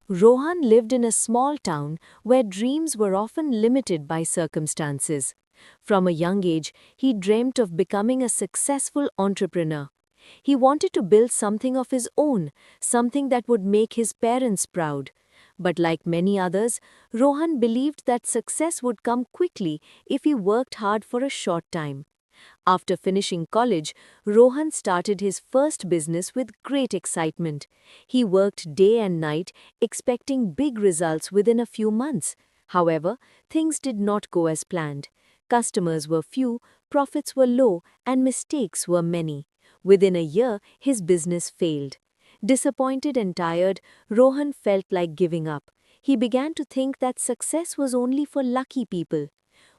Rohan lived in a small town where dreams were often limited by circumstances. From a young age, he dreamt of becoming a successful entrepreneur. He wanted to build something of his own, something that would make his parents proud. But like many others, Rohan believed that success would come quickly if he worked hard for a short time. After finishing college, Rohan started his first business with great excitement. He worked day and night, expecting big results within a few months. However, things did not go as planned. Customers were few, profits were low, and mistakes were many. Within a year, his business failed. Disappointed and tired, Rohan felt like giving up. He began to think that success was only for lucky people.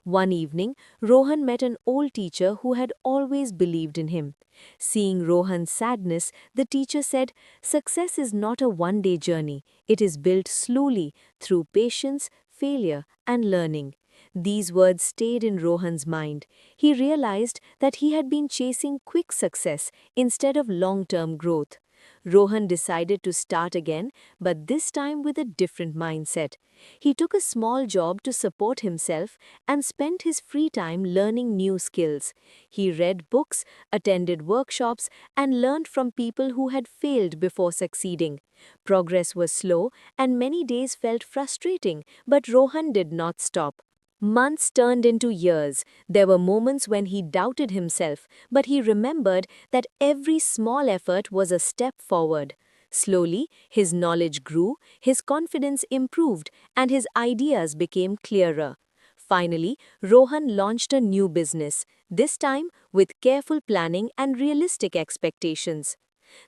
One evening, Rohan met an old teacher who had always believed in him. Seeing Rohan's sadness, the teacher said, "Success is not a one-day journey. It is built slowly through patience, failure, and learning." These words stayed in Rohan's mind. He realized that he had been chasing quick success instead of long-term growth. Rohan decided to start again, but this time with a different mindset. He took a small job to support himself and spent his free time learning new skills. He read books, attended workshops, and learned from people who had failed before succeeding. Progress was slow and many days felt frustrating, but Rohan did not stop. Months turned into years. There were moments when he doubted himself, but he remembered that every small effort was a step forward. Slowly, his knowledge grew, his confidence improved, and his ideas became clearer. Finally, Rohan launched a new business, this time with careful planning and realistic expectations.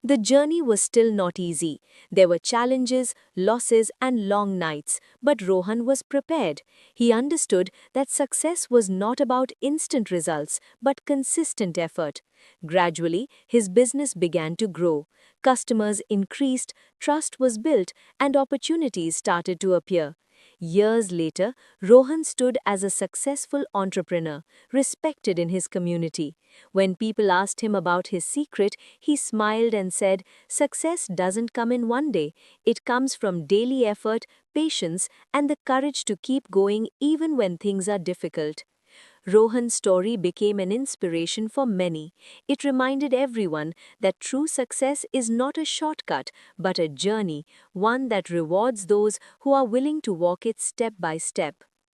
The journey was still not easy. There were challenges, losses, and long nights, but Rohan was prepared. He understood that success was not about instant results, but consistent effort. Gradually, his business began to grow. Customers increased, trust was built, and opportunities started to appear. Years later, Rohan stood as a successful entrepreneur, respected in his community. When people asked him about his secret, he smiled and said, "Success doesn't come in one day. It comes from daily effort, patience, and the courage to keep going even when things are difficult." Rohan's story became an inspiration for many. It reminded everyone that true success is not a shortcut, but a journey, one that rewards those who are willing to walk it step by step.